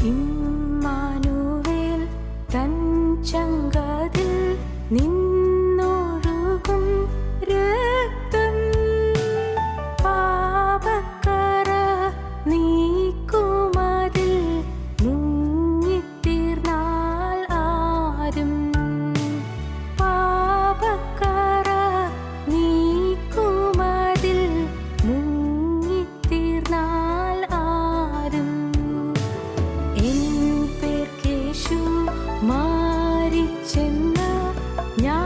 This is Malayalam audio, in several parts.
ഇമ്മാനുവേൽ തൻ ചങ്കതിൽ നിന്നൊഴുകും രക്തം പാപക്കറ നീക്കുമതിൽ മുങ്ങിത്തീർന്നാൽ ആരും പാപക്കറ നീക്കുമതിൽ മുങ്ങിത്തീർന്നാൽ ആരും എൻ പേർക്കേശു മാരിച്ചെന്ന് ഞാൻ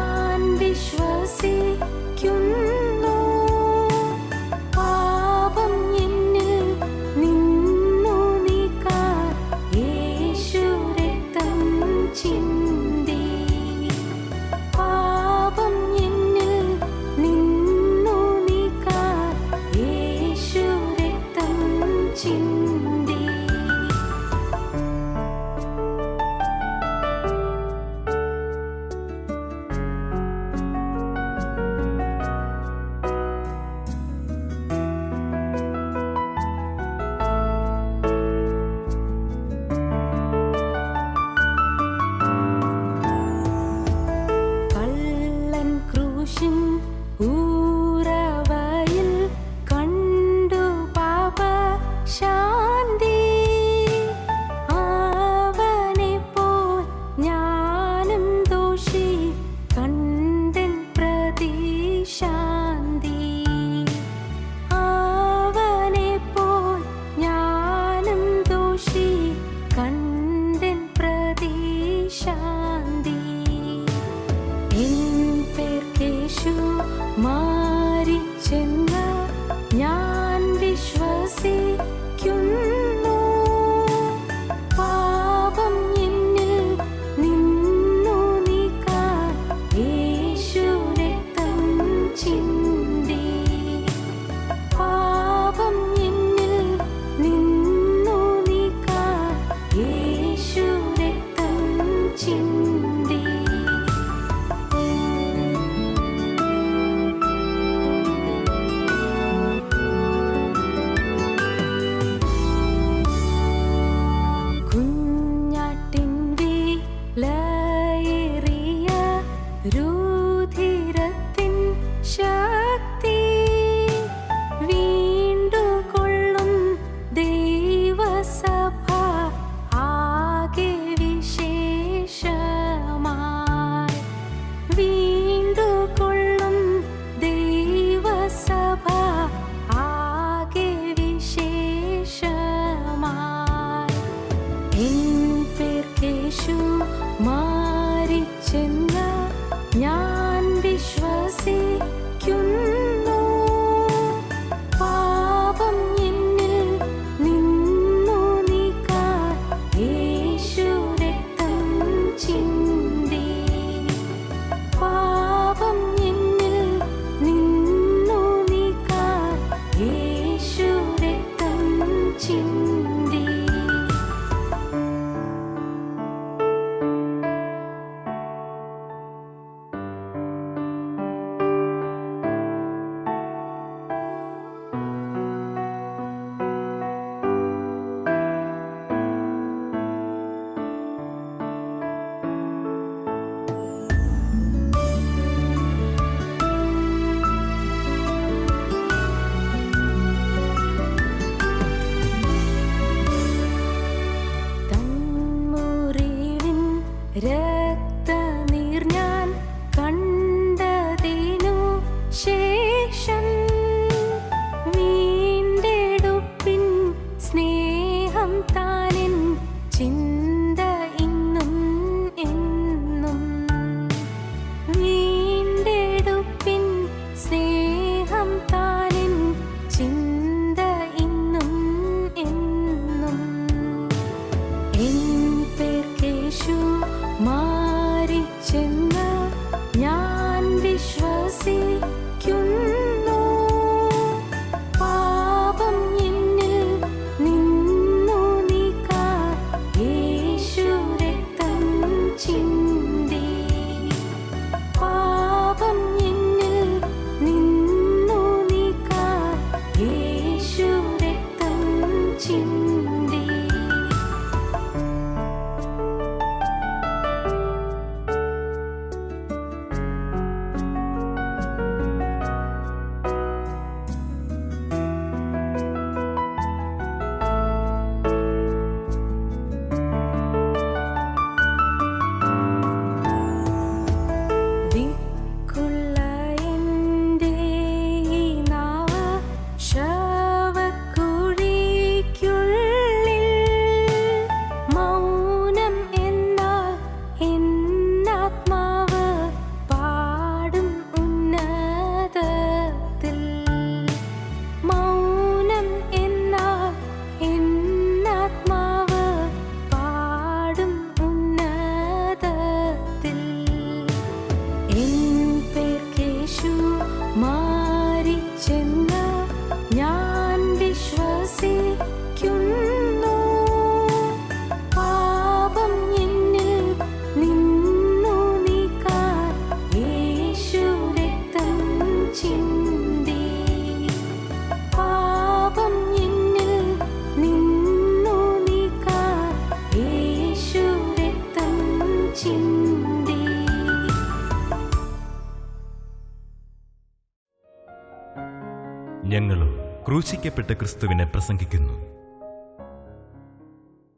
ക്രൂശിക്കപ്പെട്ട ക്രിസ്തുവിനെ പ്രസംഗിക്കുന്നു.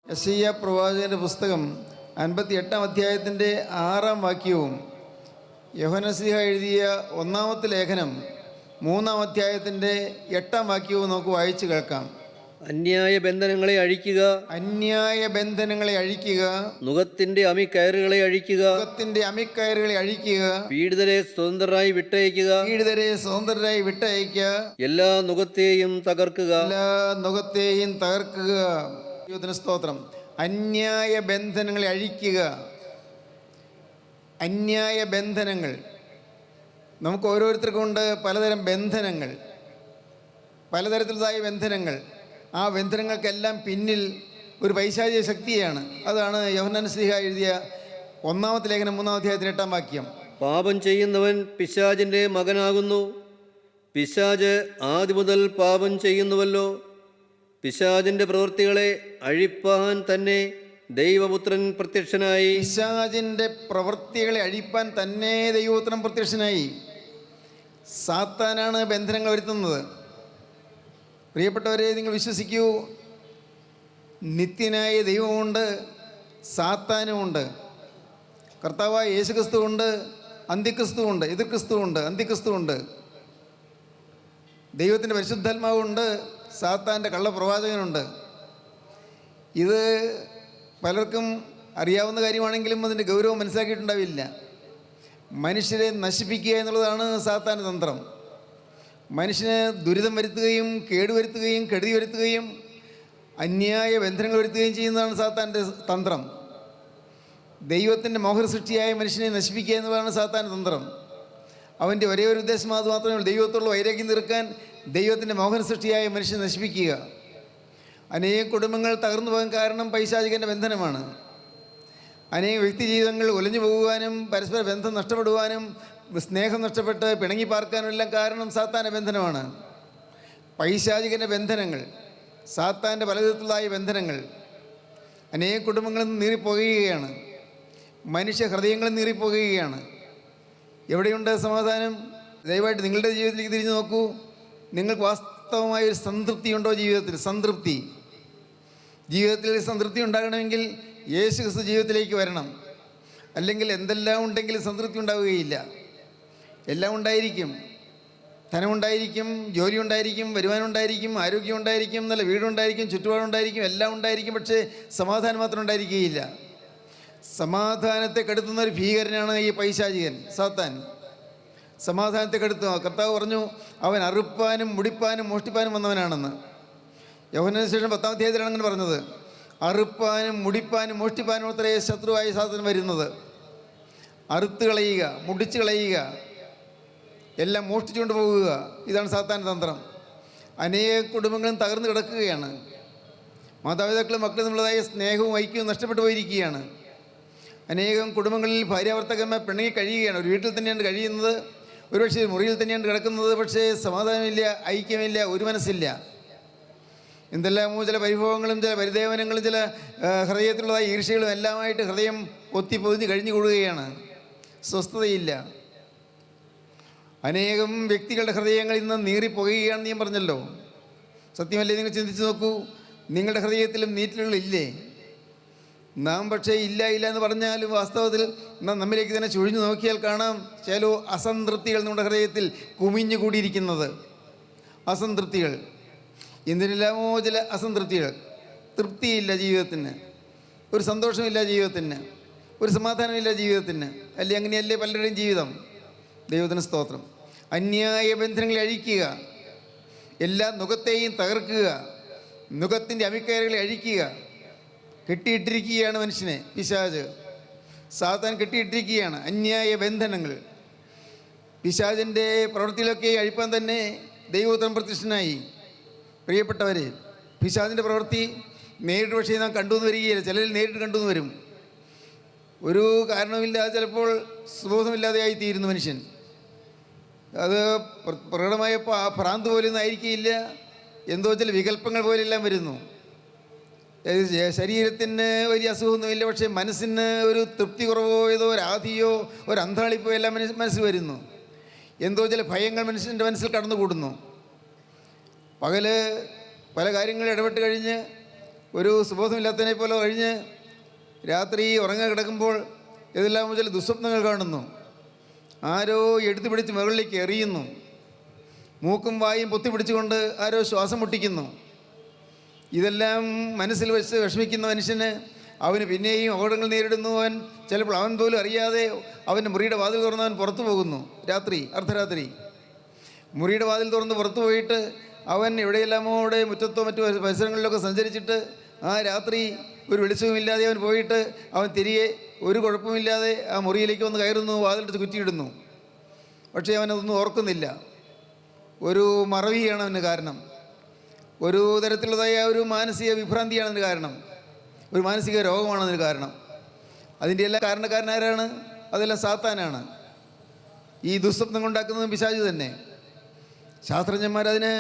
യെശയ്യാ പ്രവാചകന്റെ പുസ്തകം 58 അധ്യായത്തിൻ്റെ 6 വാക്യവും യോഹന്നാൻ ശ്ലീഹ എഴുതിയ 1-ാമത്തെ ലേഖനം 3-ാം അധ്യായത്തിൻ്റെ 8 വാക്യവും നമുക്ക് വായിച്ചു കേൾക്കാം. അന്യായ ബന്ധനങ്ങളെ അഴിക്കുക, അന്യായ ബന്ധനങ്ങളെ അഴിക്കുക, നുകത്തിന്റെ അമിക്കയറുകളെ അഴിക്കുക, നുകത്തിന്റെ അമിക്കയറുകളെ അഴിക്കുക, പീഡിതരെ സ്വതന്ത്രരായി വിട്ടയക്കുക, പീഡിതരെ സ്വതന്ത്രരായി വിട്ടയക്കുക, എല്ലാ നുകത്തെയും തകർക്കുക, എല്ലാ നുകത്തെയും തകർക്കുക. ദൈവത്തിന് സ്തോത്രം. അന്യായ ബന്ധനങ്ങളെ അഴിക്കുക. അന്യായ ബന്ധനങ്ങൾ നമുക്ക് ഓരോരുത്തർക്കും ഉണ്ട്. പലതരം ബന്ധനങ്ങൾ, പലതരത്തിലുള്ളതായ ബന്ധനങ്ങൾ. ആ ബന്ധനങ്ങൾക്കെല്ലാം പിന്നിൽ ഒരു പൈശാചിക ശക്തിയാണ്. അതാണ് യോഹന്നാൻ ശ്ലീഹ എഴുതിയ 1-ാമത്തെ ലേഖനം 3-ാം അധ്യായത്തിൽ 8 വാക്യം. പാപം ചെയ്യുന്നവൻ പിശാചിന്റെ മകനാകുന്നു. പിശാച് ആദ്യം മുതൽ പാപം ചെയ്യുന്നുവല്ലോ. പിശാചിന്റെ പ്രവൃത്തികളെ അഴിപ്പാൻ തന്നെ ദൈവപുത്രൻ പ്രത്യക്ഷനായി. പിശാചിന്റെ പ്രവൃത്തികളെ അഴിപ്പാൻ തന്നെ ദൈവപുത്രൻ പ്രത്യക്ഷനായി. സാത്താനാണ് ബന്ധനങ്ങൾ വരുത്തുന്നത്. പ്രിയപ്പെട്ടവരെ, നിങ്ങൾ വിശ്വസിക്കൂ, നിത്യനായ ദൈവമുണ്ട്, സാത്താനുമുണ്ട്. കർത്താവായ യേശുക്രിസ്തുവുണ്ട്, അന്തിക്രിസ്തുവുണ്ട്, എതിർക്രിസ്തുവുണ്ട്, അന്തിക്രിസ്തുവുണ്ട്. ദൈവത്തിൻ്റെ പരിശുദ്ധാത്മാവുണ്ട്, സാത്താൻ്റെ കള്ളപ്രവാചകനുണ്ട്. ഇത് പലർക്കും അറിയാവുന്ന കാര്യമാണെങ്കിലും അതിൻ്റെ ഗൗരവം മനസ്സിലാക്കിയിട്ടുണ്ടാവില്ല. മനുഷ്യരെ നശിപ്പിക്കുക എന്നുള്ളതാണ് സാത്താൻ്റെ തന്ത്രം. മനുഷ്യന് ദുരിതം വരുത്തുകയും കേടുവരുത്തുകയും കെടുതി വരുത്തുകയും അന്യായ ബന്ധനങ്ങൾ വരുത്തുകയും ചെയ്യുന്നതാണ് സാത്താൻ്റെ തന്ത്രം. ദൈവത്തിൻ്റെ മോഹന സൃഷ്ടിയായ മനുഷ്യനെ നശിപ്പിക്കുക എന്നുള്ളതാണ് സാത്താൻ്റെ തന്ത്രം. അവൻ്റെ ഒരേ ഒരു ഉദ്ദേശം അത് മാത്രമേ ഉള്ളൂ: ദൈവത്തോടുള്ള വൈരാഗ്യം തീർക്കാൻ ദൈവത്തിൻ്റെ മോഹന സൃഷ്ടിയായ മനുഷ്യനെ നശിപ്പിക്കുക. അനേകം കുടുംബങ്ങൾ തകർന്നു പോകാൻ കാരണം പൈശാചികൻ്റെ ബന്ധനമാണ്. അനേകം വ്യക്തി ജീവിതങ്ങൾ ഒലിഞ്ഞു പോകുവാനും പരസ്പര ബന്ധം നഷ്ടപ്പെടുവാനും സ്നേഹം നഷ്ടപ്പെട്ട് പിണങ്ങി പാർക്കാനും എല്ലാം കാരണം സാത്താൻ്റെ ബന്ധനമാണ്. പൈശാചികൻ്റെ ബന്ധനങ്ങൾ, സാത്താൻ്റെ പലവിധത്തിലുള്ളതായ ബന്ധനങ്ങൾ അനേകം കുടുംബങ്ങളിൽ നിന്ന് നീറിപ്പോകുകയാണ്. മനുഷ്യ ഹൃദയങ്ങളിൽ നീറിപ്പോകുകയാണ്. എവിടെയുണ്ട് സമാധാനം? ദയവായിട്ട് നിങ്ങളുടെ ജീവിതത്തിലേക്ക് തിരിഞ്ഞു നോക്കൂ. നിങ്ങൾക്ക് വാസ്തവമായൊരു സംതൃപ്തി ഉണ്ടോ ജീവിതത്തിൽ? ജീവിതത്തിൽ സംതൃപ്തി ഉണ്ടാകണമെങ്കിൽ യേശു ക്രിസ്തു ജീവിതത്തിലേക്ക് വരണം. അല്ലെങ്കിൽ എന്തെല്ലാം ഉണ്ടെങ്കിലും സംതൃപ്തി ഉണ്ടാവുകയില്ല. എല്ലാം ഉണ്ടായിരിക്കും. ധനമുണ്ടായിരിക്കും, ജോലി ഉണ്ടായിരിക്കും, വരുമാനം ഉണ്ടായിരിക്കും, ആരോഗ്യം ഉണ്ടായിരിക്കും, നല്ല വീടുണ്ടായിരിക്കും, ചുറ്റുപാടുണ്ടായിരിക്കും, എല്ലാം ഉണ്ടായിരിക്കും. പക്ഷേ സമാധാനം മാത്രം ഉണ്ടായിരിക്കുകയില്ല. സമാധാനത്തെ കെടുത്തുന്ന ഒരു ഭീകരനാണ് ഈ പൈശാചികൻ, സാത്താൻ. സമാധാനത്തെ കെടുത്തുക. കർത്താവ് പറഞ്ഞു, അവൻ അറുപ്പാനും മുടിപ്പാനും മോഷ്ടിപ്പാനും വന്നവനാണെന്ന്. യോഹന്നാൻ സുവിശേഷം 10-ാം അധ്യായത്തിലാണ് അങ്ങനെ പറഞ്ഞത്. അറുപ്പാനും മുടിപ്പാനും മോഷ്ടിപ്പാനും അത്രേ ശത്രുവായ സാത്താൻ വരുന്നത്. അറുത്ത് കളയുക, മുടിച്ച് കളയുക, എല്ലാം മോഷ്ടിച്ചുകൊണ്ട് പോകുക. ഇതാണ് സാത്താൻ്റെ തന്ത്രം. അനേക കുടുംബങ്ങളും തകർന്നു കിടക്കുകയാണ്. മാതാപിതാക്കളും മക്കളും തമ്മിലുള്ളതായ സ്നേഹവും ഐക്യവും നഷ്ടപ്പെട്ടു പോയിരിക്കുകയാണ്. അനേകം കുടുംബങ്ങളിൽ ഭാര്യാഭർത്താക്കന്മാർ പിണങ്ങി കഴിയുകയാണ്. ഒരു വീട്ടിൽ തന്നെയാണ് കഴിയുന്നത്, ഒരുപക്ഷെ മുറിയിൽ തന്നെയാണ് കിടക്കുന്നത്. പക്ഷേ സമാധാനമില്ല, ഐക്യമില്ല, ഒരു മനസ്സില്ല. എന്തെല്ലാമോ ചില പരിഭവങ്ങളും ചില പരിദേവനങ്ങളും ചില ഹൃദയത്തിലുള്ളതായ ഈർഷ്യകളും എല്ലാമായിട്ട് ഹൃദയം പൊതിഞ്ഞ് കഴിഞ്ഞു കൂടുകയാണ്. സ്വസ്ഥതയില്ല. അനേകം വ്യക്തികളുടെ ഹൃദയങ്ങൾ ഇന്ന് നീറിപ്പോകുകയാണെന്ന് ഞാൻ പറഞ്ഞല്ലോ. സത്യമല്ലേ? നിങ്ങൾ ചിന്തിച്ച് നോക്കൂ. നിങ്ങളുടെ ഹൃദയത്തിലും നീറ്റലുകളില്ലേ? നാം പക്ഷേ ഇല്ല എന്ന് പറഞ്ഞാലും വാസ്തവത്തിൽ നമ്മിലേക്ക് തന്നെ ചുഴിഞ്ഞു നോക്കിയാൽ കാണാം ചില അസംതൃപ്തികൾ നമ്മുടെ ഹൃദയത്തിൽ കുമിഞ്ഞു കൂടിയിരിക്കുന്നത്. അസംതൃപ്തികൾ, എന്തിനെല്ലാമോ ചില അസംതൃപ്തികൾ. തൃപ്തിയില്ല ജീവിതത്തിന്, ഒരു സന്തോഷമില്ല ജീവിതത്തിന്, ഒരു സമാധാനമില്ല ജീവിതത്തിന്. അല്ലേ? അങ്ങനെയല്ലേ പലരുടെയും ജീവിതം? ദൈവത്തിന് സ്തോത്രം. അന്യായ ബന്ധനങ്ങളെ അഴിക്കുക, എല്ലാ നുകത്തെയും തകർക്കുക, നുകത്തിൻ്റെ അമിക്കയറുകളെ അഴിക്കുക. കെട്ടിയിട്ടിരിക്കുകയാണ് മനുഷ്യനെ പിശാച്, സാത്താൻ കെട്ടിയിട്ടിരിക്കുകയാണ്. അന്യായ ബന്ധനങ്ങൾ, പിശാചിൻ്റെ പ്രവൃത്തിയിലൊക്കെ അഴിപ്പാൻ തന്നെ ദൈവപുത്രൻ പ്രത്യക്ഷനായി. പ്രിയപ്പെട്ടവരെ, പിശാചിൻ്റെ പ്രവൃത്തി നേരിട്ട് പക്ഷേ നാം കണ്ടുവന്ന് വരികയില്ല. ചിലരിൽ നേരിട്ട് കണ്ടുവന്ന് വരും. ഒരു കാരണവുമില്ലാതെ ചിലപ്പോൾ സുബോധമില്ലാതെയായി തീരുന്നു മനുഷ്യൻ. അത് പ്രകടമായപ്പോൾ ആ ഭ്രാന്ത് പോലെയൊന്നും ആയിരിക്കില്ല, എന്തോ ചില വികല്പങ്ങൾ പോലെയെല്ലാം വരുന്നു. ശരീരത്തിന് വലിയ അസുഖമൊന്നുമില്ല, പക്ഷേ മനസ്സിന് ഒരു തൃപ്തി കുറവോ ഏതോ ഒരു ആധിയോ ഒരു അന്താളിപ്പോ എല്ലാം മനസ്സിൽ വരുന്നു. എന്തോ ചില ഭയങ്ങൾ മനുഷ്യൻ്റെ മനസ്സിൽ കടന്നുകൂടുന്നു. പകല് പല കാര്യങ്ങളിൽ ഇടപെട്ട് കഴിഞ്ഞ് ഒരു സുബോധമില്ലാത്തതിനെ പോലെ കഴിഞ്ഞ് രാത്രി ഉറങ്ങാൻ കിടക്കുമ്പോൾ ഇതെല്ലാം ചില ദുസ്വപ്നങ്ങൾ കാണുന്നു. ആരോ എടുത്തു പിടിച്ച് മുകളിലേക്ക് എറിയുന്നു. മൂക്കും വായും പൊത്തിപ്പിടിച്ചുകൊണ്ട് ആരോ ശ്വാസം മുട്ടിക്കുന്നു. ഇതെല്ലാം മനസ്സിൽ വെച്ച് വിഷമിക്കുന്ന മനുഷ്യന് അവന് പിന്നെയും അപകടങ്ങൾ നേരിടുന്നു. അവൻ ചിലപ്പോൾ അവൻ പോലും അറിയാതെ അവൻ്റെ മുറിയുടെ വാതിൽ തുറന്ന് അവൻ പുറത്തു പോകുന്നു. അർദ്ധരാത്രി മുറിയുടെ വാതിൽ തുറന്ന് പുറത്തു പോയിട്ട് അവൻ എവിടെയെല്ലാമോ അവിടെ മുറ്റത്തോ മറ്റു പരിസരങ്ങളിലൊക്കെ സഞ്ചരിച്ചിട്ട് ആ രാത്രി ഒരു വെളിച്ചവുമില്ലാതെ അവൻ പോയിട്ട് അവൻ തിരികെ ഒരു കുഴപ്പമില്ലാതെ ആ മുറിയിലേക്ക് വന്ന് കയറുന്നു, വാതിലെടുത്ത് കുറ്റിയിടുന്നു. പക്ഷേ അവനതൊന്നും ഓർക്കുന്നില്ല. ഒരു മറവിയാണ് അവന് കാരണം. ഒരു തരത്തിലുള്ളതായ ഒരു മാനസിക വിഭ്രാന്തിയാണ് അതിന് കാരണം. ഒരു മാനസിക രോഗമാണ് അതിന് കാരണം. അതിൻ്റെ എല്ലാ കാരണക്കാരനാരാണ്? അതെല്ലാം സാത്താനാണ്. ഈ ദുസ്വപ്നം ഉണ്ടാക്കുന്നതും പിശാച് തന്നെ. ശാസ്ത്രജ്ഞന്മാരതിന്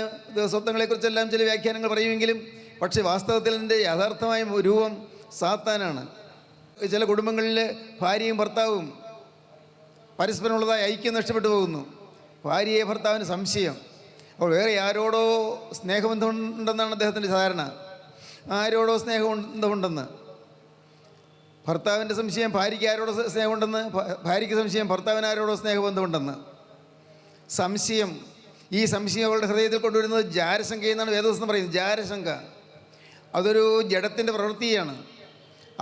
സ്വപ്നങ്ങളെക്കുറിച്ചെല്ലാം ചില വ്യാഖ്യാനങ്ങൾ പറയുമെങ്കിലും പക്ഷേ വാസ്തവത്തിൽ അതിൻ്റെ യഥാർത്ഥമായ രൂപം സാത്താനാണ്. ചില കുടുംബങ്ങളിൽ ഭാര്യയും ഭർത്താവും പരസ്പരമുള്ളതായ ഐക്യം നഷ്ടപ്പെട്ടു പോകുന്നു. ഭാര്യയെ ഭർത്താവിന് സംശയം. അപ്പോൾ വേറെ ആരോടോ സ്നേഹബന്ധമുണ്ടെന്നാണ് അദ്ദേഹത്തിൻ്റെ ധാരണ. ആരോടോ സ്നേഹബന്ധമുണ്ടെന്ന്. ഭർത്താവിൻ്റെ സംശയം ഭാര്യയ്ക്ക് ആരോടോ സ്നേഹമുണ്ടെന്ന്, ഭാര്യയ്ക്ക് സംശയം ഭർത്താവിന് ആരോടോ സ്നേഹബന്ധമുണ്ടെന്ന്. സംശയം, ഈ സംശയം അവളുടെ ഹൃദയത്തിൽ കൊണ്ടുവരുന്നത് ജാരശങ്ക എന്നാണ് വേദവസ്തം പറയുന്നത്. ജാരശങ്ക അതൊരു ജഡത്തിൻ്റെ പ്രവൃത്തിയാണ്.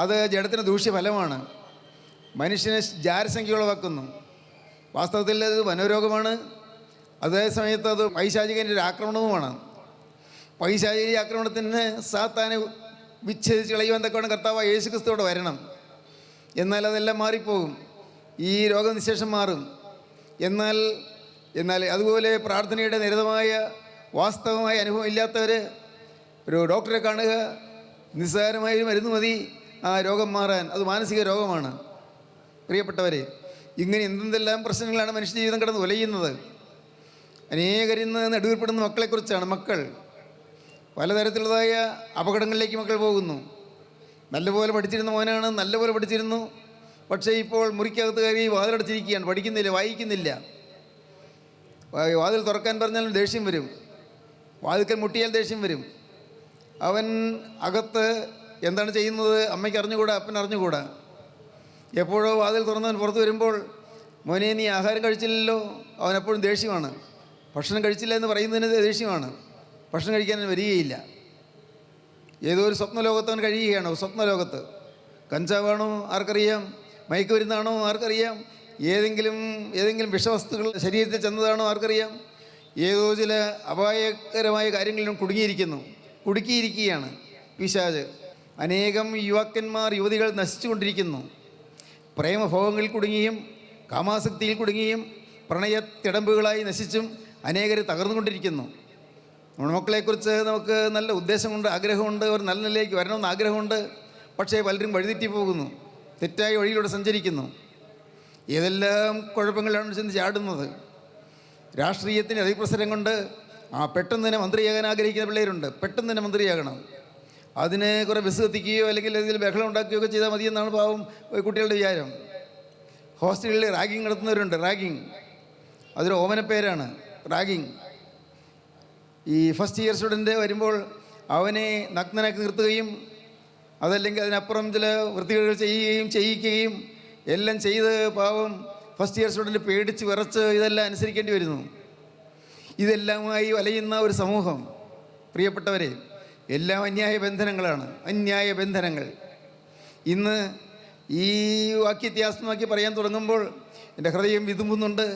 അത് ജഡത്തിന് ദൂഷ്യഫലമാണ്. മനുഷ്യനെ ജാരശങ്ക ഉളവാക്കുന്നു. വാസ്തവത്തിൽ അത് മനോരോഗമാണ്. അതേ സമയത്ത് അത് പൈശാചികൻ്റെ ഒരു ആക്രമണവുമാണ്. പൈശാചിക ആക്രമണത്തിന് സാത്താനെ വിച്ഛേദിച്ച് കളയുവാൻ തക്കവണ്ണം കർത്താവ് യേശു ക്രിസ്തുവോടെ വരണം. എന്നാൽ അതെല്ലാം മാറിപ്പോകും. ഈ രോഗനിശേഷം മാറും. എന്നാൽ അതുപോലെ പ്രാർത്ഥനയുടെ നിരതമായ വാസ്തവമായ അനുഭവം ഇല്ലാത്തവർ ഒരു ഡോക്ടറെ കാണുക, നിസ്സാരമായ മരുന്ന് മതി ആ രോഗം മാറാൻ. അത് മാനസിക രോഗമാണ്. പ്രിയപ്പെട്ടവരെ, ഇങ്ങനെ എന്തെല്ലാം പ്രശ്നങ്ങളാണ് മനുഷ്യ ജീവിതം കിടന്ന് ഉലയുന്നത്. അനേകരിന്ന് നെടുവീർപ്പെടുന്ന മക്കളെക്കുറിച്ചാണ്. മക്കൾ പലതരത്തിലുള്ളതായ അപകടങ്ങളിലേക്ക് മക്കൾ പോകുന്നു. നല്ലപോലെ പഠിച്ചിരുന്ന മോനാണ്, നല്ലപോലെ പഠിച്ചിരുന്നു. പക്ഷേ ഇപ്പോൾ മുറിക്കകത്ത് കയറി വാതിലടച്ചിരിക്കുകയാണ്. പഠിക്കുന്നില്ല, വായിക്കുന്നില്ല. വാതിൽ തുറക്കാൻ പറഞ്ഞാൽ ദേഷ്യം വരും. വാതിൽക്കൽ മുട്ടിയാൽ ദേഷ്യം വരും. അവൻ അകത്ത് എന്താണ് ചെയ്യുന്നത് അമ്മയ്ക്ക് അറിഞ്ഞുകൂടാ, അപ്പൻ അറിഞ്ഞുകൂടാ. എപ്പോഴോ വാതിൽ തുറന്നവൻ പുറത്ത് വരുമ്പോൾ, മോനെ നീ ആഹാരം കഴിച്ചില്ലല്ലോ, അവനെപ്പോഴും ദേഷ്യമാണ്. ഭക്ഷണം കഴിച്ചില്ല എന്ന് പറയുന്നതിന് ദേഷ്യമാണ്. ഭക്ഷണം കഴിക്കാൻ വരികയില്ല. ഏതോ ഒരു സ്വപ്നലോകത്ത് അവൻ കഴിയുകയാണ്. സ്വപ്നലോകത്ത് കഞ്ചാവാണോ ആർക്കറിയാം, മയക്കുമരുന്നാണോ ആർക്കറിയാം, ഏതെങ്കിലും വിഷവസ്തുക്കൾ ശരീരത്തിൽ ചെന്നതാണോ ആർക്കറിയാം. ഏതോ ചില അപായകരമായ കാര്യങ്ങളിലും കുടുക്കിയിരിക്കുകയാണ് പിശാച്. അനേകം യുവാക്കന്മാർ യുവതികൾ നശിച്ചുകൊണ്ടിരിക്കുന്നു. പ്രേമഭോഗങ്ങളിൽ കുടുങ്ങിയും കാമാസക്തിയിൽ കുടുങ്ങിയും പ്രണയത്തിടമ്പുകളായി നശിച്ചും അനേകർ തകർന്നുകൊണ്ടിരിക്കുന്നു. നമ്മുടെ മക്കളെക്കുറിച്ച് നമുക്ക് നല്ല ഉദ്ദേശമുണ്ട്, ആഗ്രഹമുണ്ട്. അവർ നല്ല നിലയിലേക്ക് വരണമെന്ന് ആഗ്രഹമുണ്ട്. പക്ഷേ പലരും വഴിതെറ്റി പോകുന്നു, തെറ്റായ വഴിയിലൂടെ സഞ്ചരിക്കുന്നു. ഏതെല്ലാം കുഴപ്പങ്ങളിലാണ് ചെന്ന് ചാടുന്നത്. രാഷ്ട്രീയത്തിൻ്റെ അതിപ്രസരം കൊണ്ട് പെട്ടെന്ന് തന്നെ മന്ത്രിയാകാൻ ആഗ്രഹിക്കുന്ന പിള്ളേരുണ്ട്. പെട്ടെന്ന് തന്നെ മന്ത്രിയാകണം. അതിന് കുറേ ബസ് കത്തിക്കുകയോ അല്ലെങ്കിൽ ഏതെങ്കിലും ബഹളം ഉണ്ടാക്കുകയോ ഒക്കെ ചെയ്താൽ മതിയെന്നാണ് പാവം കുട്ടികളുടെ വിചാരം. ഹോസ്റ്റലുകളിൽ റാഗിങ് നടത്തുന്നവരുണ്ട്. റാഗിങ് അതൊരു ഓമനപ്പേരാണ്, റാഗിങ്. ഈ ഫസ്റ്റ് ഇയർ സ്റ്റുഡൻറ്റ് വരുമ്പോൾ അവനെ നഗ്നനാക്കി നിർത്തുകയും അതല്ലെങ്കിൽ അതിനപ്പുറം ചില വൃത്തികേടുകൾ ചെയ്യിക്കുകയും എല്ലാം ചെയ്ത് പാവം ഫസ്റ്റ് ഇയർ സ്റ്റുഡൻറ്റ് പേടിച്ച് വിറച്ച് ഇതെല്ലാം അനുസരിക്കേണ്ടി വരുന്നു. ഇതെല്ലാമായി വലയുന്ന ഒരു സമൂഹം. പ്രിയപ്പെട്ടവരെ, എല്ലാം അന്യായ ബന്ധനങ്ങളാണ്, അന്യായ ബന്ധനങ്ങൾ. ഇന്ന് ഈ വാക്യത്തെ ആസ്പദമാക്കി പറയാൻ തുടങ്ങുമ്പോൾ എൻ്റെ ഹൃദയം വിതുമ്പുന്നുണ്ട്.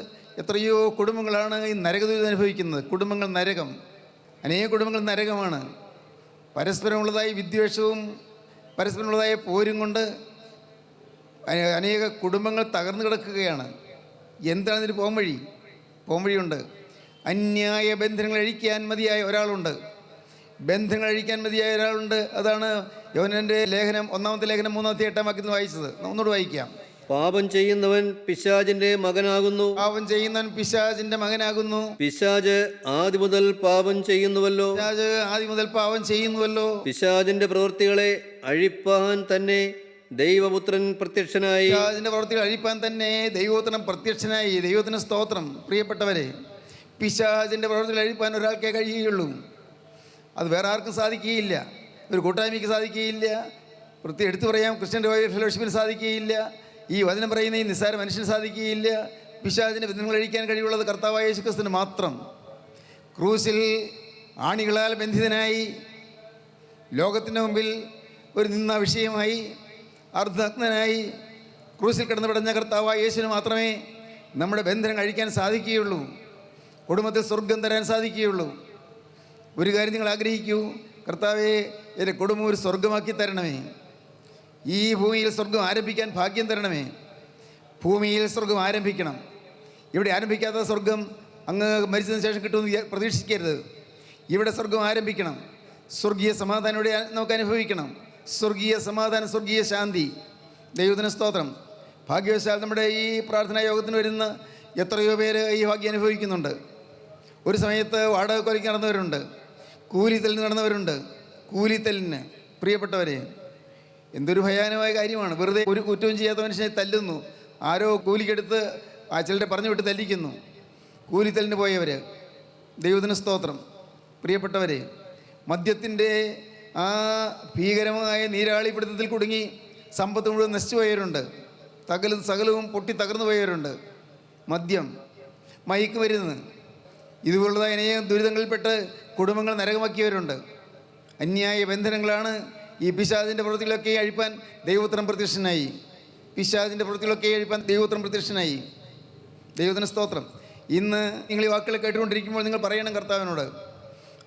എത്രയോ കുടുംബങ്ങളാണ് ഈ നരകദുരിതം അനുഭവിക്കുന്നത്. കുടുംബങ്ങൾ നരകം, അനേക കുടുംബങ്ങൾ നരകമാണ്. പരസ്പരമുള്ളതായി വിദ്വേഷവും പരസ്പരമുള്ളതായ പോരും കൊണ്ട് അനേക കുടുംബങ്ങൾ തകർന്നു കിടക്കുകയാണ്. എന്താണ് ഇതിന് പോംവഴിയുണ്ട്. അന്യായ ബന്ധനങ്ങൾ അഴിക്കാൻ മതിയായ ഒരാളുണ്ട്. അതാണ് യോഹന്നാന്റെ ലേഖനം 1-ാമത്തെ ലേഖനം 3-ാമത്തെ 8-ാം വാക്യത്തിൽ വായിച്ചത്. ഒന്നുകൂടെ വായിക്കാം. പാപം ചെയ്യുന്നവൻ പിശാചിന്റെ മകനാകുന്നു. പിശാച് ആദ്യം മുതൽ പാപം ചെയ്യുന്നുവല്ലോ. പിശാചിന്റെ പ്രവൃത്തികളെ അഴിപ്പാൻ തന്നെ ദൈവപുത്രൻ പ്രത്യക്ഷനായി. ദൈവത്തിന് സ്തോത്രം. പ്രിയപ്പെട്ടവരെ, പിശാചിന്റെ പ്രവൃത്തികൾ അഴിപ്പാൻ ഒരാൾക്കേ കഴിയുകയുള്ളൂ. അത് വേറെ ആർക്കും സാധിക്കുകയില്ല. ഒരു കൂട്ടായ്മയ്ക്ക് സാധിക്കുകയില്ല. എടുത്തു പറയാം, ക്രിസ്ത്യൻ ഫെലോഷിപ്പിന് സാധിക്കുകയില്ല. ഈ വചനം പറയുന്ന ഈ നിസ്സാര മനുഷ്യന് സാധിക്കുകയില്ല. പിശാചിൻ്റെ ബന്ധങ്ങൾ അഴിക്കാൻ കഴിവുള്ളത് കർത്താവായ യേശു ക്രിസ്തുവിന് മാത്രം. ക്രൂസിൽ ആണികളാൽ ബന്ധിതനായി ലോകത്തിൻ്റെ മുമ്പിൽ ഒരു നിന്ന വിഷയമായി അർദ്ധനഗ്നനായി ക്രൂസിൽ കിടന്ന് പിടഞ്ഞ കർത്താവായ യേശുവിന് മാത്രമേ നമ്മുടെ ബന്ധനം അഴിക്കാൻ സാധിക്കുകയുള്ളൂ. കുടുംബത്തിൽ സ്വർഗം തരാൻ സാധിക്കുകയുള്ളൂ. ഒരു കാര്യം നിങ്ങൾ ആഗ്രഹിക്കൂ, കർത്താവേ, എൻ്റെ കുടുംബം ഒരു സ്വർഗമാക്കി തരണമേ. ഈ ഭൂമിയിൽ സ്വർഗം ആരംഭിക്കാൻ ഭാഗ്യം തരണമേ. ഭൂമിയിൽ സ്വർഗം ആരംഭിക്കണം. ഇവിടെ ആരംഭിക്കാത്ത സ്വർഗം അങ്ങ് മരിച്ചതിന് ശേഷം കിട്ടുമെന്ന് പ്രതീക്ഷിക്കരുത്. ഇവിടെ സ്വർഗം ആരംഭിക്കണം. സ്വർഗീയ സമാധാനം ഇവിടെ നമുക്ക് അനുഭവിക്കണം. സ്വർഗീയ സമാധാനം, സ്വർഗീയ ശാന്തി. ദൈവത്തിന് സ്തോത്രം. ഭാഗ്യവശാൽ നമ്മുടെ ഈ പ്രാർത്ഥനാ യോഗത്തിന് വരുന്ന എത്രയോ പേര് ഈ ഭാഗ്യം അനുഭവിക്കുന്നുണ്ട്. ഒരു സമയത്ത് വാടക കൊലയ്ക്ക് നടന്നവരുണ്ട്, കൂലിത്തല്ലിന് നടന്നവരുണ്ട്. കൂലിത്തല്ലിന് പ്രിയപ്പെട്ടവരെ, എന്തൊരു ഭയാനമായ കാര്യമാണ്. വെറുതെ ഒരു കുറ്റവും ചെയ്യാത്ത മനുഷ്യനെ തല്ലുന്നു. ആരോ കൂലിക്കെടുത്ത് ആ ചിലരെ പറഞ്ഞു വിട്ട് തല്ലിക്കുന്നു. കൂലിത്തല്ലിന് പോയവർ. ദൈവത്തിന് സ്തോത്രം. പ്രിയപ്പെട്ടവരെ, മദ്യത്തിൻ്റെ ആ ഭീകരമായ നീരാളിപ്പിടുത്തത്തിൽ കുടുങ്ങി സമ്പത്ത് മുഴുവൻ നശിച്ചു പോയവരുണ്ട്. സകലവും പൊട്ടി തകർന്നു പോയവരുണ്ട്. മദ്യം, മയക്കുമരുന്ന്, ഇതുപോലുള്ളതായ അനേകം ദുരിതങ്ങളിൽപ്പെട്ട് കുടുംബങ്ങൾ നരകമാക്കിയവരുണ്ട്. അന്യായ ബന്ധനങ്ങളാണ് ഈ പിശാചിൻ്റെ പ്രവൃത്തികളൊക്കെ അഴിപ്പാൻ ദൈവപുത്രൻ പ്രത്യക്ഷനായി. പിശാചിൻ്റെ പ്രവൃത്തികളൊക്കെ അഴിപ്പാൻ ദൈവപുത്രൻ പ്രത്യക്ഷനായി. ദൈവത്തിന് സ്തോത്രം. ഇന്ന് നിങ്ങൾ ഈ വാക്കുകൾ കേട്ടുകൊണ്ടിരിക്കുമ്പോൾ നിങ്ങൾ പറയണം കർത്താവിനോട്,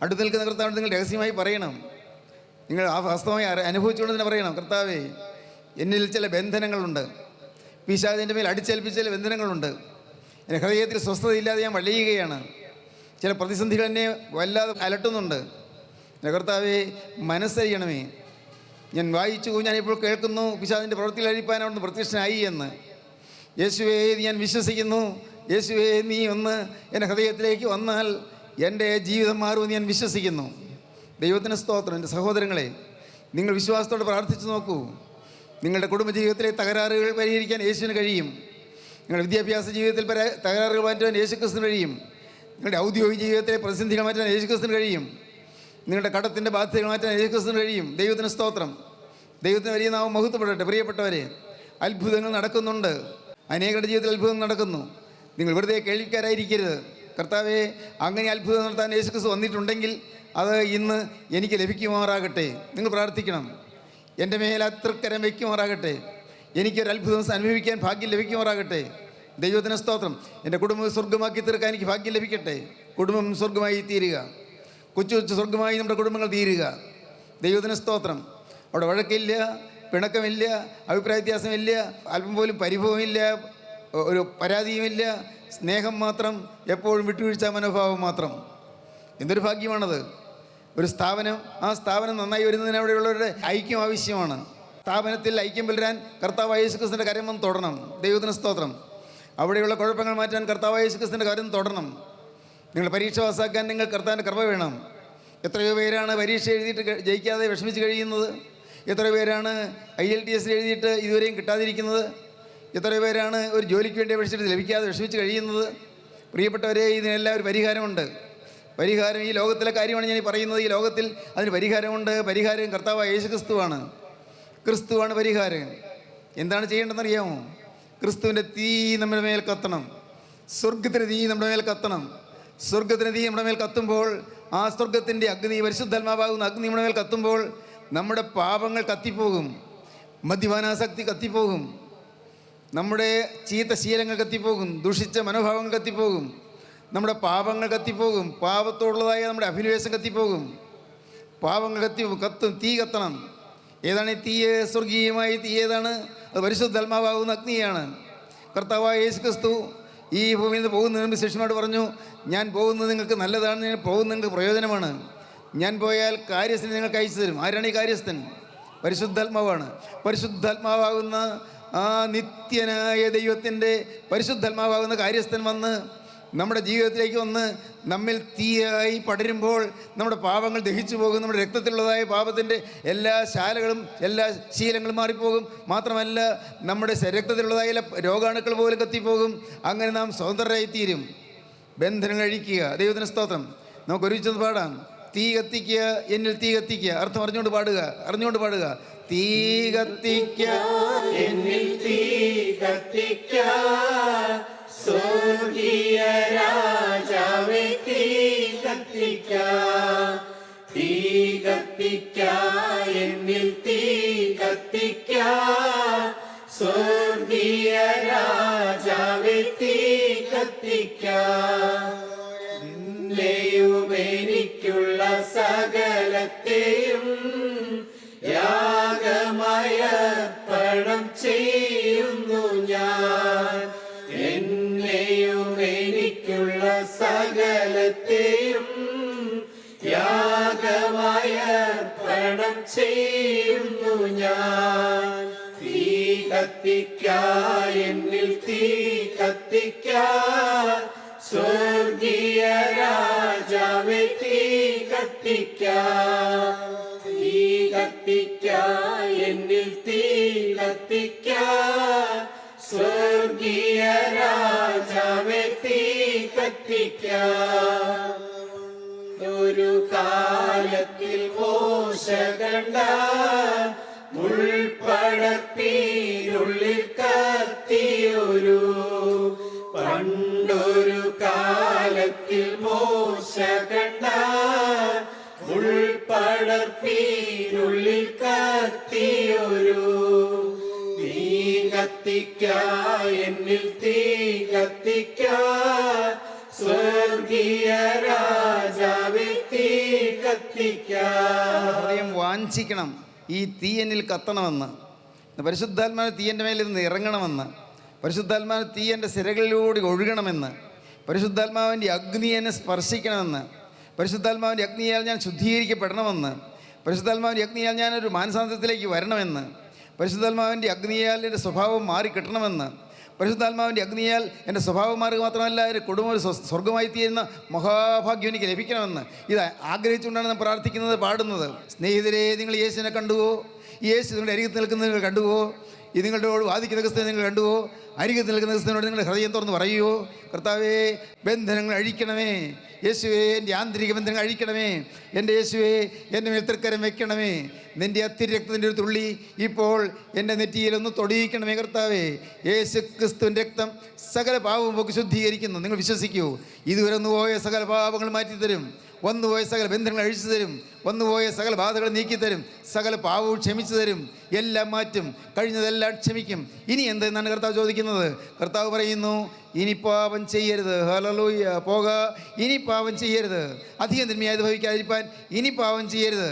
അടുത്ത് നിൽക്കുന്ന കർത്താവിനോട് നിങ്ങൾ രഹസ്യമായി പറയണം. നിങ്ങൾ ആ വാസ്തവമായി അനുഭവിച്ചുകൊണ്ട് തന്നെ പറയണം, കർത്താവേ, എന്നിൽ ചില ബന്ധനങ്ങളുണ്ട്. പിശാചിൻ്റെ മേൽ അടിച്ചേൽപ്പിച്ച ചില ബന്ധനങ്ങളുണ്ട്. എൻ്റെ ഹൃദയത്തിൽ സ്വസ്ഥതയില്ലാതെ ഞാൻ വലയുകയാണ്. ചില പ്രതിസന്ധികൾ എന്നെ വല്ലാതെ അലട്ടുന്നുണ്ട്. എൻ്റെ കർത്താവേ, മനസ്സറിയണമേ. ഞാൻ വായിച്ചു, ഞാനിപ്പോൾ കേൾക്കുന്നു, പിശാചിൻ്റെ പ്രവൃത്തിയിൽ അഴിപ്പാൻ അവിടുന്ന് പ്രത്യക്ഷനായി എന്ന്. യേശുവേ, ഞാൻ വിശ്വസിക്കുന്നു. യേശുവേ, നീ ഒന്ന് എൻ്റെ ഹൃദയത്തിലേക്ക് വന്നാൽ എൻ്റെ ജീവിതം മാറുമെന്ന് ഞാൻ വിശ്വസിക്കുന്നു. ദൈവത്തിന് സ്തോത്രം. എൻ്റെ സഹോദരങ്ങളെ, നിങ്ങൾ വിശ്വാസത്തോടെ പ്രാർത്ഥിച്ചു നോക്കൂ. നിങ്ങളുടെ കുടുംബജീവിതത്തിലെ തകരാറുകൾ പരിഹരിക്കാൻ യേശുവിന് കഴിയും. നിങ്ങളുടെ വിദ്യാഭ്യാസ ജീവിതത്തിൽ തകരാറുകൾ മാറ്റാൻ യേശുക്രിസ്തുവിന് കഴിയും. നിങ്ങളുടെ ഔദ്യോഗിക ജീവിതത്തിലെ പ്രതിസന്ധികൾ മാറ്റാൻ യേശുക്രിസ്തുവിന് കഴിയും. നിങ്ങളുടെ കടത്തിൻ്റെ ബാധ്യതകൾ മാറ്റാൻ യേശുക്രിസ്തുവിന് കഴിയും. ദൈവത്തിന് സ്തോത്രം. ദൈവത്തിന് വലിയ നാമം മഹത്വപ്പെടട്ടെ. പ്രിയപ്പെട്ടവരെ, അത്ഭുതങ്ങൾ നടക്കുന്നുണ്ട്. അനേകരുടെ ജീവിതത്തിൽ അത്ഭുതം നടക്കുന്നു. നിങ്ങൾ വെറുതെ കേൾവിക്കാരായിരിക്കരുത്. കർത്താവെ, അങ്ങനെ അത്ഭുതം നടത്താൻ യേശുക്രിസ്തു വന്നിട്ടുണ്ടെങ്കിൽ അത് ഇന്ന് എനിക്ക് ലഭിക്കുമാറാകട്ടെ. നിങ്ങൾ പ്രാർത്ഥിക്കണം. എൻ്റെ മേൽ അത്രക്കരം വയ്ക്കുമാറാകട്ടെ. എനിക്കൊരു അത്ഭുതം അനുഭവിക്കാൻ ഭാഗ്യം ലഭിക്കുമാറാകട്ടെ. ദൈവത്തിന് സ്തോത്രം. എൻ്റെ കുടുംബം സ്വർഗമാക്കി തീർക്കാൻ എനിക്ക് ഭാഗ്യം ലഭിക്കട്ടെ. കുടുംബം സ്വർഗമായി തീരുക. കൊച്ചു കൊച്ചു സ്വർഗമായി നമ്മുടെ കുടുംബങ്ങൾ തീരുക. ദൈവത്തിന് സ്തോത്രം. അവിടെ വഴക്കില്ല, പിണക്കമില്ല, അഭിപ്രായ വ്യത്യാസമില്ല, അല്പം പോലും പരിഭവമില്ല, ഒരു പരാതിയുമില്ല. സ്നേഹം മാത്രം, എപ്പോഴും വിട്ടുവീഴ്ച മനോഭാവം മാത്രം. എന്തൊരു ഭാഗ്യമാണത്. ഒരു സ്ഥാപനം, ആ സ്ഥാപനം നന്നായി വരുന്നതിന് അവിടെയുള്ളവരുടെ ഐക്യം ആവശ്യമാണ്. സ്ഥാപനത്തിൽ ഐക്യം പുലരാൻ കർത്താവായ യേശുക്രിസ്തുവിൻ്റെ കരം വന്ന് തൊടണം. ദൈവത്തിന് സ്തോത്രം. അവിടെയുള്ള കുഴപ്പങ്ങൾ മാറ്റാൻ കർത്താവായ യേശുക്രിസ്തുവിൻ്റെ കരം തൊടണം. നിങ്ങൾ പരീക്ഷ പാസ്സാക്കാൻ നിങ്ങൾ കർത്താവിൻ്റെ കൃപ വേണം. എത്രയോ പേരാണ് പരീക്ഷ എഴുതിയിട്ട് ജയിക്കാതെ വിഷമിച്ച് കഴിയുന്നത്. എത്രയോ പേരാണ് IELTS എഴുതിയിട്ട് ഇതുവരെയും കിട്ടാതിരിക്കുന്നത്. എത്രയോ പേരാണ് ഒരു ജോലിക്ക് വേണ്ടി അപേക്ഷിച്ചിട്ട് ലഭിക്കാതെ വിഷമിച്ച് കഴിയുന്നത്. പ്രിയപ്പെട്ടവരെ, ഇതിനെല്ലാം ഒരു പരിഹാരമുണ്ട്. പരിഹാരം ഈ ലോകത്തിലെ കാര്യമാണ് ഞാൻ പറയുന്നത്. ഈ ലോകത്തിൽ അതിന് പരിഹാരമുണ്ട്. പരിഹാരം കർത്താവായ യേശുക്രിസ്തുവാണ്. ക്രിസ്തുവാണ് പരിഹാരം. എന്താണ് ചെയ്യേണ്ടതെന്നറിയാമോ? ക്രിസ്തുവിൻ്റെ തീ നമ്മുടെ മേൽ കത്തണം. സ്വർഗത്തിൻ്റെ തീ നമ്മുടെ മേൽ കത്തണം. സ്വർഗത്തിൻ്റെ തീ നമ്മുടെ മേൽ കത്തുമ്പോൾ, ആ സ്വർഗത്തിൻ്റെ അഗ്നി, പരിശുദ്ധാത്മാവാകുന്ന അഗ്നി നമ്മുടെ മേൽ കത്തുമ്പോൾ നമ്മുടെ പാപങ്ങൾ കത്തിപ്പോകും. മദ്യപാനാസക്തി കത്തിപ്പോകും. നമ്മുടെ ചീത്ത ശീലങ്ങൾ കത്തിപ്പോകും. ദുഷിച്ച മനോഭാവങ്ങൾ കത്തിപ്പോകും. നമ്മുടെ പാപങ്ങൾ കത്തിപ്പോകും. പാപത്തോടുള്ളതായ നമ്മുടെ അഭിനിവേശം കത്തിപ്പോകും. പാപങ്ങൾ കത്തും. തീ കത്തണം. ഏതാണ് ഈ തീ? സ്വർഗീയമായ തീ ഏതാണ്? അത് പരിശുദ്ധാത്മാവാകുന്ന അഗ്നിയാണ്. കർത്താവായ യേശുക്രിസ്തു ഈ ഭൂമിയിൽ നിന്ന് പോകുന്നതിന് മുമ്പ് ശിഷ്യന്മാരോട് പറഞ്ഞു, ഞാൻ പോകുന്നത് നിങ്ങൾക്ക് നല്ലതാണ്, ഞാൻ പോകുന്നത് നിങ്ങൾക്ക് പ്രയോജനമാണ്. ഞാൻ പോയാൽ കാര്യസ്ഥൻ നിങ്ങൾക്ക് അയച്ചു തരും. ആരാണ് ഈ കാര്യസ്ഥൻ? പരിശുദ്ധാത്മാവാണ്. പരിശുദ്ധാത്മാവാകുന്ന ആ നിത്യനായ ദൈവത്തിൻ്റെ പരിശുദ്ധാത്മാവാകുന്ന കാര്യസ്ഥൻ വന്ന് നമ്മുടെ ജീവിതത്തിലേക്ക് വന്ന് നമ്മിൽ തീയായി പടരുമ്പോൾ നമ്മുടെ പാപങ്ങൾ ദഹിച്ചു പോകും. നമ്മുടെ രക്തത്തിലുള്ളതായ പാപത്തിൻ്റെ എല്ലാ ശാലകളും എല്ലാ ശീലങ്ങളും മാറിപ്പോകും. മാത്രമല്ല, നമ്മുടെ രക്തത്തിലുള്ളതായ രോഗാണുക്കൾ പോലും കത്തിപ്പോകും. അങ്ങനെ നാം സ്വതന്ത്രരായിത്തീരും. ബന്ധനങ്ങൾ അഴിക്കുക. ദൈവത്തിന് സ്തോത്രം. നമുക്ക് ഒരുമിച്ചൊന്ന് പാടാം. തീ കത്തിക്കുക, എന്നിൽ തീ കത്തിക്കുക. അർത്ഥം അറിഞ്ഞുകൊണ്ട് പാടുക. തീ കത്തിക്കുക, എന്നിൽ തീ കത്തിക്ക, സ്വർഗീയ രാജാവേ തീ കത്തിക്ക, തീ കത്തിക്ക, എന്നിൽ തീ കത്തിക്ക, സ്വർഗീയ രാജാവേ തീ കത്തിക്ക. നിന്നെയും എനിക്കുള്ള സകലത്തെയും യാഗമയർപ്പണം ചെയ്യുന്നു ഞാൻ. എന്നെയും എനിക്കുള്ള സകലത്തെയും യാഗമയർപ്പണം ചെയ്യുന്നു ഞാൻ. തീ കത്തിക്ക, എന്നിൽ തീ കത്തിക്ക, സ്വർഗീയ രാജാവേ തീ കത്തിക്ക, തീ കത്തിക്ക, എന്നിൽ തീ കത്തിക്ക, സ്വർഗീയ രാജാവേ തീ കത്തിക്ക. ഒരു കാലത്തിൽ മോശ കണ്ട മുൾപ്പടർപ്പിനുള്ളിൽ കത്തിയൊരു, പണ്ടൊരു കാലത്തിൽ മോശ കണ്ട മുൾപ്പടർപ്പിനുള്ളിൽ കത്തിയൊരു, തീ കത്തിക്ക, എന്നിൽ തീ കത്തിക്ക, സ്വർഗീയ രാജാവേ തീ കത്തിക്ക. ഹൃദയം വാഞ്ചിക്കണം ഈ തീ എന്നിൽ കത്തണമെന്ന്. പരിശുദ്ധാത്മാവിന്റെ തീ എൻ്റെ മേലിൽ നിന്ന് ഇറങ്ങണമെന്ന്. പരിശുദ്ധാത്മാവിന്റെ തീ എൻ്റെ സിരകളിലൂടെ ഒഴുകണമെന്ന്. പരിശുദ്ധാത്മാവിൻ്റെ അഗ്നി എന്നെ സ്പർശിക്കണമെന്ന്. പരിശുദ്ധാത്മാവിൻ്റെ അഗ്നിയാൽ ഞാൻ ശുദ്ധീകരിക്കപ്പെടണമെന്ന്. പരിശുദ്ധാത്മാവിൻ്റെ അഗ്നിയാൽ ഞാനൊരു മാനസാന്തരത്തിലേക്ക് വരണമെന്ന്. പരിശുദ്ധാത്മാവിൻ്റെ അഗ്നിയാൽ എൻ്റെ സ്വഭാവം മാറിക്കിട്ടണമെന്ന്. പരിശുദ്ധാത്മാവിൻ്റെ അഗ്നിയാൽ എൻ്റെ സ്വഭാവം മാറുക മാത്രമല്ല, എൻ്റെ കുടുംബം ഒരു സ്വർഗമായി തീരുന്ന മഹാഭാഗ്യം എനിക്ക് ലഭിക്കണമെന്ന്. ഇത് ആഗ്രഹിച്ചുകൊണ്ടാണ് ഞാൻ പ്രാർത്ഥിക്കുന്നത്, പാടുന്നത്. സ്നേഹിതരെ, നിങ്ങൾ യേശുവിനെ കണ്ടുവോ? യേശു നിങ്ങളുടെ അരികത്ത് നിൽക്കുന്നത് നിങ്ങൾ കണ്ടുവോ? ഇത് നിങ്ങളോട് വാദിക്കുന്ന ക്രിസ്തുവിനെ നിങ്ങൾ കണ്ടുവോ? അരികത്ത് നിൽക്കുന്ന ക്രിസ്തുവിനോട് നിങ്ങളുടെ ഹൃദയം തുറന്ന് പറയുമോ? കർത്താവേ, ബന്ധനങ്ങൾ അഴിക്കണമേ. യേശുവേ, എൻ്റെ ആന്തരിക ബന്ധനങ്ങൾ അഴിക്കണമേ. എൻ്റെ യേശുവേ, എൻ്റെ മേൽ തൃക്കരം വെക്കണമേ. നിൻ്റെ അത്തിരക്തത്തിൻ്റെ ഒരു തുള്ളി ഇപ്പോൾ എൻ്റെ നെറ്റിയിലൊന്ന് തൊടിയിക്കണമേ. കർത്താവേ, യേശു ക്രിസ്തുവിൻ്റെ രക്തം സകല പാപവും ഒക്കെ ശുദ്ധീകരിക്കുന്നു. നിങ്ങൾ വിശ്വസിക്കൂ. ഇതുവരെ ഒന്നുപോയ സകല പാപങ്ങൾ മാറ്റിത്തരും. വന്നുപോയ സകല ബന്ധങ്ങൾ അഴിച്ചു തരും. വന്നുപോയ സകല ബാധകൾ നീക്കിത്തരും. സകല പാവവും ക്ഷമിച്ചു തരും. എല്ലാം മാറ്റും. കഴിഞ്ഞതെല്ലാം ക്ഷമിക്കും. ഇനി എന്തെന്നാണ് കർത്താവ് ചോദിക്കുന്നത്? കർത്താവ് പറയുന്നു, ഇനി പാപം ചെയ്യരുത്. ഹല്ലേലൂയ. പോക, ഇനി പാപം ചെയ്യരുത്. അധികം തിന്മയായത് ഭവിക്കാതിരിക്കാൻ ഇനി പാപം ചെയ്യരുത്.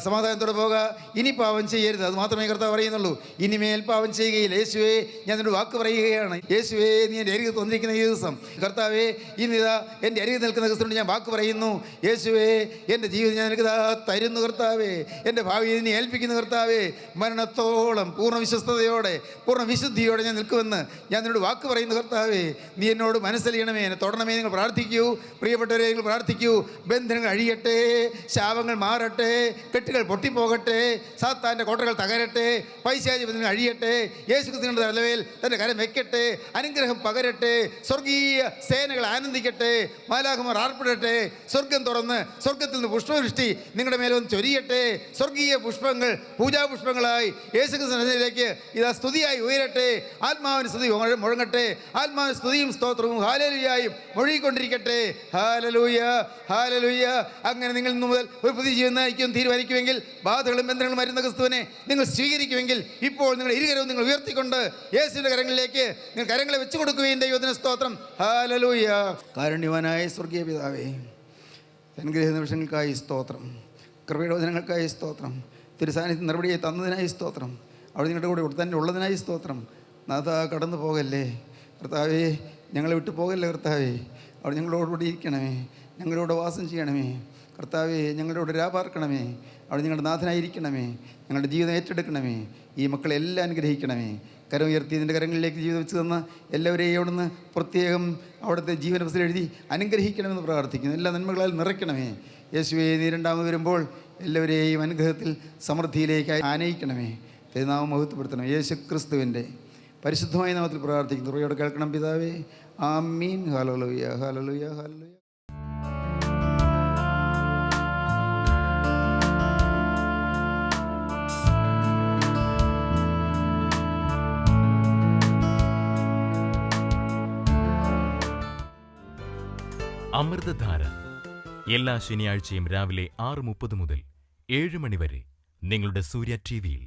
സമാധാനത്തോടെ പോക, ഇനി പാപം ചെയ്യരുത്. അത് മാത്രമേ കർത്താവ് പറയുന്നുള്ളൂ. ഇനിമേൽ പാപം ചെയ്യുകയില്ല. യേശുവേ, ഞാൻ നിന്നോട് വാക്ക് പറയുകയാണ്. യേശുവേ, നീ എൻ്റെ അരികത്ത് വന്നിരിക്കുന്ന ഈ ദിവസം, കർത്താവേ, ഇന്നിതാ എൻ്റെ അരികത്ത് നിൽക്കുന്ന ക്രിസ്തുവിനോട് ഞാൻ വാക്ക് പറയുന്നു. യേശുവേ, എൻ്റെ ജീവിതം ഞാൻ നിനക്ക് തരുന്നു. കർത്താവേ, എൻ്റെ ഭാവിയെ നീ ഏൽപ്പിക്കുന്നു. കർത്താവേ, മരണത്തോളം പൂർണ്ണ വിശ്വസ്തയോടെ പൂർണ്ണ വിശുദ്ധിയോടെ ഞാൻ നിൽക്കുമെന്ന് ഞാൻ നിന്നോട് വാക്ക് പറയുന്നു. കർത്താവേ, നീ എന്നോട് മനസ്സലിയണമേ, എന്നെ തൊടണമേ. നിങ്ങൾ പ്രാർത്ഥിക്കൂ. പ്രിയപ്പെട്ടവരെ, നിങ്ങൾ പ്രാർത്ഥിക്കൂ. ബന്ധനങ്ങൾ അഴിയട്ടെ, ശാപങ്ങൾ മാറട്ടെ, കെട്ടുകൾ പൊട്ടിപ്പോകട്ടെ, സാത്താൻ്റെ കോട്ടകൾ തകരട്ടെ, പൈശാചിബന്ധനങ്ങൾ അഴിയട്ടെ. യേശു ക്രിസ്തുവിന്റെ തലവേൽ തൻ്റെ കരം വെക്കട്ടെ. അനുഗ്രഹം പകരട്ടെ. സ്വർഗീയ സേനകൾ ആനന്ദിക്കട്ടെ. മാലാഖമാർ ആർപ്പിടട്ടെ. സ്വർഗം തുറന്ന് സ്വർഗത്തിൽ നിന്ന് പുഷ്പവൃഷ്ടി നിങ്ങളുടെ മേലൊന്ന് ചൊരിയട്ടെ. സ്വർഗീയ പുഷ്പങ്ങൾ പൂജാപുഷ്പങ്ങളായി യേശു ക്രിസ്തുവിലേക്ക് ഇതാ സ്തുതിയായി ഉയരട്ടെ. ആത്മാവിന് സ്തുതി മുഴങ്ങട്ടെ. ആത്മാവിന് സ്തുതിയും സ്തോത്രവും ഹാലേലുയായും മുഴുകിക്കൊണ്ടിരിക്കട്ടെ. Hallelujah, hallelujah. അങ്ങനെ നിങ്ങൾ ഇന്നു മുതൽ ഒരു പുതിയ ജീവൻ നയിക്കും തീരുമാനിക്കുമെങ്കിൽ, ബാധകളും ബന്ധങ്ങളും മരുന്ന ക്രിസ്തുവിനെ നിങ്ങൾ സ്വീകരിക്കുമെങ്കിൽ, ഇപ്പോൾ നിങ്ങൾ ഇരുകരവും നിങ്ങൾ ഉയർത്തിക്കൊണ്ട് യേശുവിൻ്റെ കരങ്ങളിലേക്ക് നിങ്ങൾ കരങ്ങളെ വെച്ചു കൊടുക്കുകയും ദൈവത്തിന് സ്തോത്രം. ഹാലലൂയ. കാരുണ്യവാനായ സ്വർഗീയ പിതാവേ, അനുഗ്രഹ നിമിഷങ്ങൾക്കായി സ്തോത്രം. കൃപയുടെ വചനങ്ങൾക്കായി സ്തോത്രം. തിരുസാന്നിധ്യം നടപടിയെ തന്നതിനായി സ്തോത്രം. അവിടെ നിങ്ങളുടെ കൂടെ തന്നെ ഉള്ളതിനായി സ്തോത്രം. നാഥ, കടന്നു പോകല്ലേ കർത്താവേ, ഞങ്ങളെ വിട്ടു പോകല്ലേ കർത്താവേ. അവിടെ ഞങ്ങളോടുകൂടി ഇരിക്കണമേ. ഞങ്ങളോട് വാസം ചെയ്യണമേ കർത്താവേ. ഞങ്ങളോട് രാപാർക്കണമേ. അവിടെ ഞങ്ങളുടെ നാഥനായിരിക്കണമേ. ഞങ്ങളുടെ ജീവിതം ഏറ്റെടുക്കണമേ. ഈ മക്കളെ എല്ലാം അനുഗ്രഹിക്കണമേ. കരം ഉയർത്തി നിൻ്റെ കരങ്ങളിലേക്ക് ജീവിതം വെച്ച് തന്ന എല്ലാവരെയും അവിടുന്ന് പ്രത്യേകം അവിടുത്തെ ജീവനപുസ്തകം എഴുതി അനുഗ്രഹിക്കണമെന്ന് പ്രാർത്ഥിക്കുന്നു. എല്ലാ നന്മകളാൽ നിറയ്ക്കണമേ. യേശുവേ, നീ രണ്ടാമത് വരുമ്പോൾ എല്ലാവരെയും അനുഗ്രഹത്തിൽ സമൃദ്ധിയിലേക്ക് ആനയിക്കണമേ. തിരുനാമം മഹത്വപ്പെടുത്തണം. യേശു ക്രിസ്തുവിൻ്റെ പരിശുദ്ധമായ നാമത്തിൽ പ്രാർത്ഥിക്കുന്നു. തുറയോടെ കേൾക്കണം പിതാവേ. ആമീൻ. ഹല്ലേലൂയ, ഹല്ലേലൂയ, ഹല്ലേലൂയ. അമൃതധാര എല്ലാ ശനിയാഴ്ചയും രാവിലെ 6:30 മുതൽ 7 മണി വരെ നിങ്ങളുടെ സൂര്യ ടിവിയിൽ.